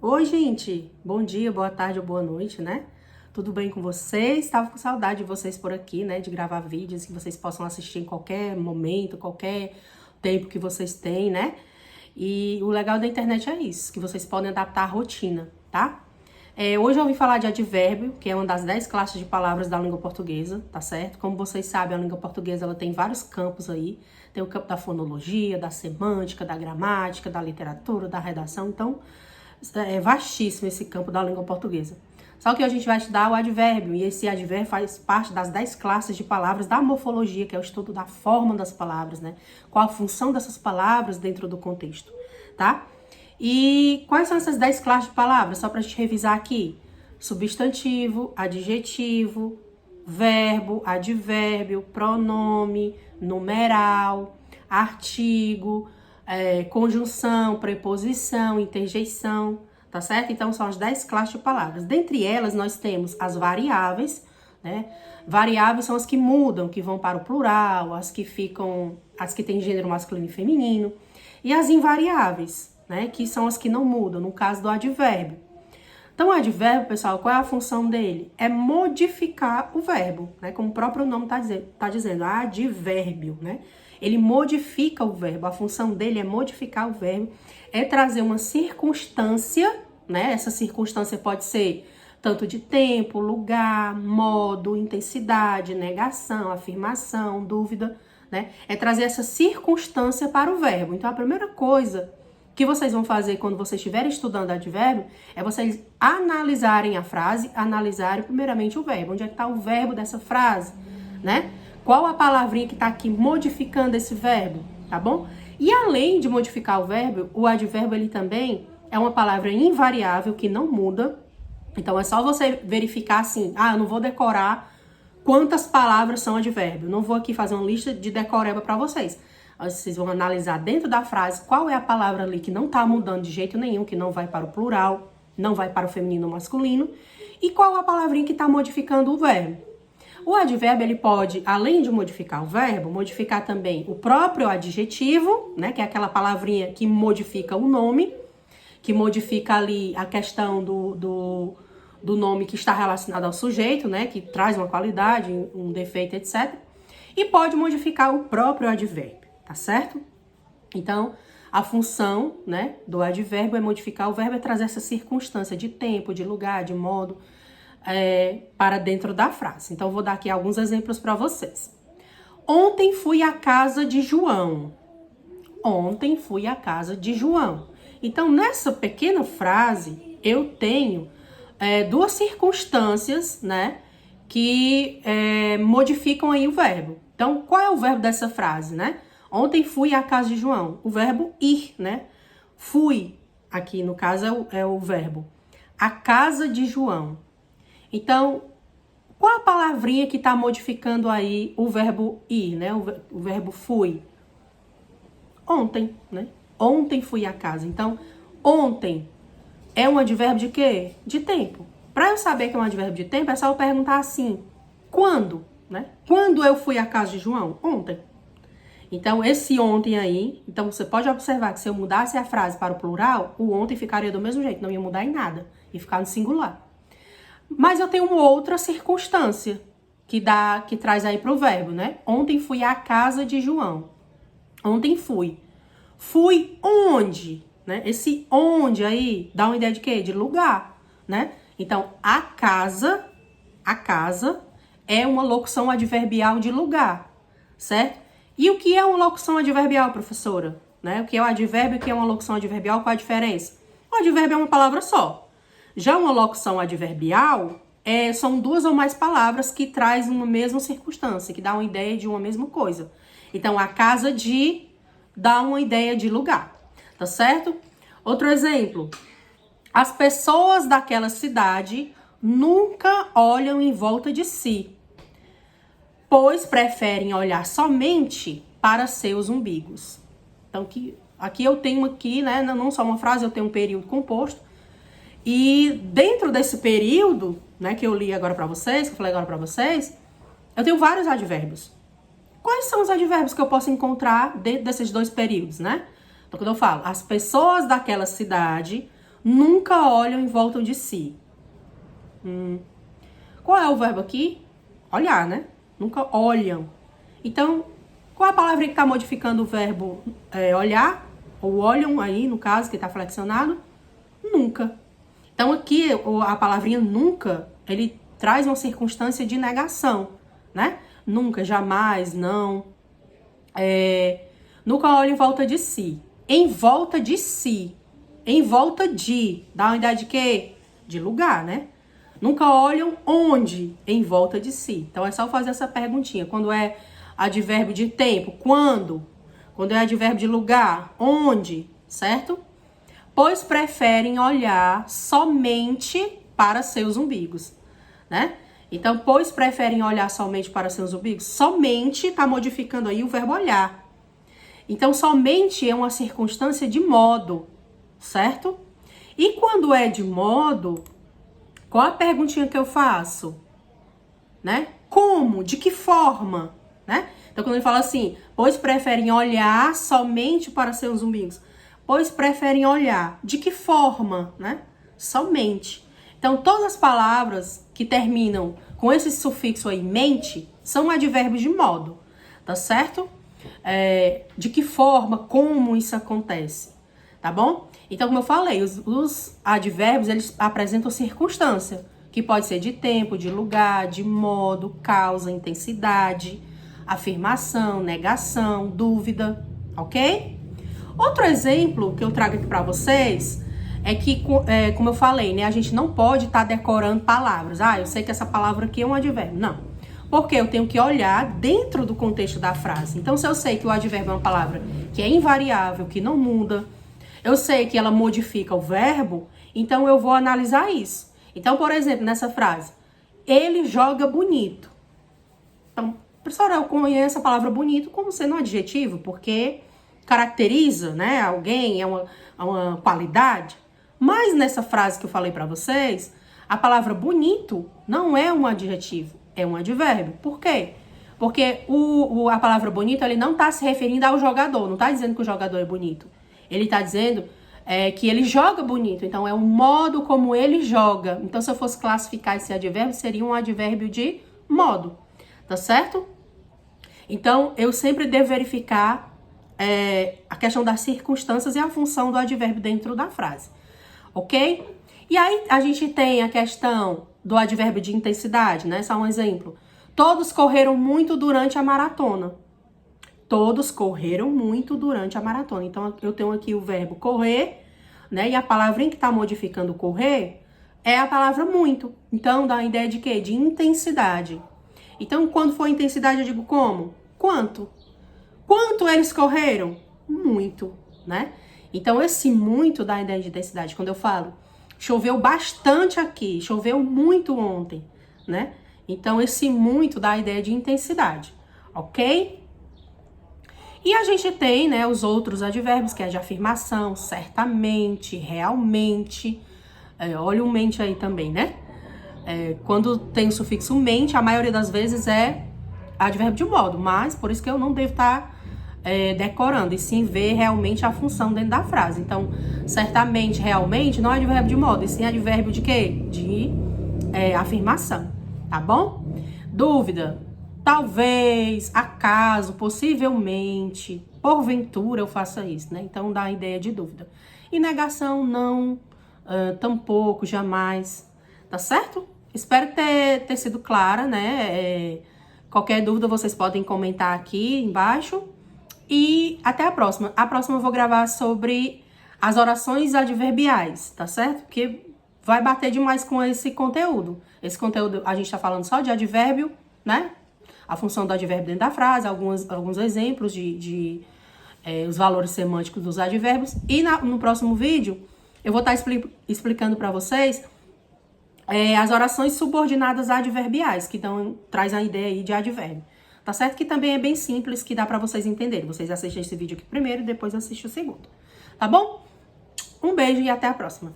Oi, gente! Bom dia, boa tarde ou boa noite, né? Tudo bem com vocês? Estava com saudade de vocês por aqui, né? De gravar vídeos que vocês possam assistir em qualquer momento, qualquer tempo que vocês têm, né? E o legal da internet é isso, que vocês podem adaptar a rotina, tá? Hoje eu vim falar de advérbio, que é uma das 10 classes de palavras da língua portuguesa, tá certo? Como vocês sabem, a língua portuguesa ela tem vários campos aí. Tem o campo da fonologia, da semântica, da gramática, da literatura, da redação. Então, é vastíssimo esse campo da língua portuguesa. Só que a gente vai estudar o advérbio, e esse advérbio faz parte das 10 classes de palavras da morfologia, que é o estudo da forma das palavras, né? Qual a função dessas palavras dentro do contexto, tá? E quais são essas 10 classes de palavras? Só pra gente revisar aqui. Substantivo, adjetivo, verbo, advérbio, pronome, numeral, artigo, conjunção, preposição, interjeição, tá certo? Então, são as 10 classes de palavras. Dentre elas, nós temos as variáveis, né? Variáveis são as que mudam, que vão para o plural, as que têm gênero masculino e feminino, e as invariáveis, né? Que são as que não mudam, no caso do advérbio. Então, o advérbio, pessoal, qual é a função dele? É modificar o verbo, né? Como o próprio nome tá dizendo, advérbio, né? Ele modifica o verbo, a função dele é modificar o verbo, é trazer uma circunstância, né? Essa circunstância pode ser tanto de tempo, lugar, modo, intensidade, negação, afirmação, dúvida, né? É trazer essa circunstância para o verbo. Então, a primeira coisa que vocês vão fazer quando vocês estiverem estudando advérbio é vocês analisarem a frase, analisarem primeiramente o verbo. Onde é que está o verbo dessa frase, né? Qual a palavrinha que está aqui modificando esse verbo, tá bom? E além de modificar o verbo, o advérbio ele também é uma palavra invariável que não muda. Então é só você verificar assim, eu não vou decorar quantas palavras são advérbio. Não vou aqui fazer uma lista de decoreba para vocês. Vocês vão analisar dentro da frase qual é a palavra ali que não está mudando de jeito nenhum, que não vai para o plural, não vai para o feminino ou masculino, e qual a palavrinha que está modificando o verbo. O advérbio, ele pode, além de modificar o verbo, modificar também o próprio adjetivo, né, que é aquela palavrinha que modifica o nome, que modifica ali a questão do nome que está relacionado ao sujeito, né, que traz uma qualidade, um defeito, etc. E pode modificar o próprio advérbio, tá certo? Então, a função, né, do advérbio é modificar o verbo, é trazer essa circunstância de tempo, de lugar, de modo, para dentro da frase. Então, vou dar aqui alguns exemplos para vocês. Ontem fui à casa de João. Ontem fui à casa de João. Então, nessa pequena frase, eu tenho duas circunstâncias, né, que modificam aí o verbo. Então, qual é o verbo dessa frase, né? Ontem fui à casa de João. O verbo ir, né? Fui, aqui no caso é o verbo. A casa de João. Então, qual a palavrinha que está modificando aí o verbo ir, né? O verbo fui. Ontem, né? Ontem fui à casa. Então, ontem é um advérbio de quê? De tempo. Para eu saber que é um advérbio de tempo, é só eu perguntar assim, quando, né? Quando eu fui à casa de João? Ontem. Então, esse ontem aí, então você pode observar que se eu mudasse a frase para o plural, o ontem ficaria do mesmo jeito, não ia mudar em nada, ia ficar no singular. Mas eu tenho uma outra circunstância que traz aí pro verbo, né? Ontem fui à casa de João. Ontem fui. Fui onde? Né? Esse onde aí dá uma ideia de quê? De lugar, né? Então, a casa é uma locução adverbial de lugar, certo? E o que é uma locução adverbial, professora? Né? O que é o advérbio e o que é uma locução adverbial? Qual a diferença? O advérbio é uma palavra só. Já uma locução adverbial são duas ou mais palavras que trazem uma mesma circunstância, que dá uma ideia de uma mesma coisa. Então, a casa de dá uma ideia de lugar, tá certo? Outro exemplo. As pessoas daquela cidade nunca olham em volta de si, pois preferem olhar somente para seus umbigos. Então, aqui eu tenho né, não só uma frase, eu tenho um período composto. E dentro desse período, né, que eu li agora para vocês, que eu falei agora para vocês, eu tenho vários advérbios. Quais são os advérbios que eu posso encontrar dentro desses dois períodos, né? Então, quando eu falo, as pessoas daquela cidade nunca olham em volta de si. Qual é o verbo aqui? Olhar, né? Nunca olham. Então, qual é a palavra que está modificando o verbo olhar? Ou olham aí, no caso, que está flexionado? Nunca. Então, aqui, a palavrinha nunca, ele traz uma circunstância de negação, né? Nunca, jamais, não. Nunca olha em volta de si. Em volta de si. Em volta de. Dá uma ideia de quê? De lugar, né? Nunca olham onde? Em volta de si. Então, é só fazer essa perguntinha. Quando é advérbio de tempo, quando? Quando é advérbio de lugar, onde? Certo? Pois preferem olhar somente para seus umbigos, né? Então, pois preferem olhar somente para seus umbigos, somente está modificando aí o verbo olhar. Então, somente é uma circunstância de modo, certo? E quando é de modo, qual a perguntinha que eu faço? Né? Como? De que forma? Né? Então, quando ele fala assim, pois preferem olhar somente para seus umbigos, pois preferem olhar. De que forma? Né? Somente. Então, todas as palavras que terminam com esse sufixo aí, mente, são advérbios de modo, tá certo? De que forma, como isso acontece, tá bom? Então, como eu falei, os advérbios, eles apresentam circunstância, que pode ser de tempo, de lugar, de modo, causa, intensidade, afirmação, negação, dúvida, ok? Outro exemplo que eu trago aqui para vocês é que, como eu falei, né, a gente não pode estar decorando palavras. Eu sei que essa palavra aqui é um advérbio. Não. Porque eu tenho que olhar dentro do contexto da frase. Então, se eu sei que o advérbio é uma palavra que é invariável, que não muda, eu sei que ela modifica o verbo, então eu vou analisar isso. Então, por exemplo, nessa frase, ele joga bonito. Então, professora, eu conheço a palavra bonito como sendo um adjetivo, porque caracteriza, né, alguém, é uma qualidade. Mas nessa frase que eu falei para vocês, a palavra bonito não é um adjetivo, é um advérbio. Por quê? Porque a palavra bonito, ele não está se referindo ao jogador, não está dizendo que o jogador é bonito. Ele está dizendo que ele joga bonito, então é o modo como ele joga. Então, se eu fosse classificar esse advérbio, seria um advérbio de modo, tá certo? Então, eu sempre devo verificar a questão das circunstâncias e a função do advérbio dentro da frase, ok? E aí, a gente tem a questão do advérbio de intensidade, né? Só um exemplo. Todos correram muito durante a maratona. Todos correram muito durante a maratona. Então, eu tenho aqui o verbo correr, né? E a palavrinha que está modificando correr é a palavra muito. Então, dá a ideia de quê? De intensidade. Então, quando for intensidade, eu digo como? Quanto? Quanto eles correram? Muito, né? Então, esse muito dá a ideia de intensidade. Quando eu falo, choveu bastante aqui, choveu muito ontem, né? Então, esse muito dá a ideia de intensidade, ok? E a gente tem, né, os outros advérbios, que é de afirmação, certamente, realmente. Olha o mente aí também, né? Quando tem o sufixo mente, a maioria das vezes é advérbio de modo, mas por isso que eu não devo estar decorando, e sim ver realmente a função dentro da frase. Então, certamente, realmente, não é advérbio de modo, e sim advérbio de quê? De afirmação, tá bom? Dúvida? Talvez, acaso, possivelmente, porventura eu faça isso, né? Então, dá a ideia de dúvida. E negação, não, tampouco, jamais, tá certo? Espero ter sido clara, né? Qualquer dúvida vocês podem comentar aqui embaixo. E até a próxima. A próxima eu vou gravar sobre as orações adverbiais, tá certo? Porque vai bater demais com esse conteúdo. Esse conteúdo a gente tá falando só de advérbio, né? A função do advérbio dentro da frase, alguns exemplos de os valores semânticos dos advérbios. E no próximo vídeo eu vou estar explicando para vocês as orações subordinadas adverbiais, que traz a ideia aí de advérbio. Tá certo? Que também é bem simples, que dá pra vocês entenderem. Vocês assistem esse vídeo aqui primeiro e depois assistem o segundo. Tá bom? Um beijo e até a próxima.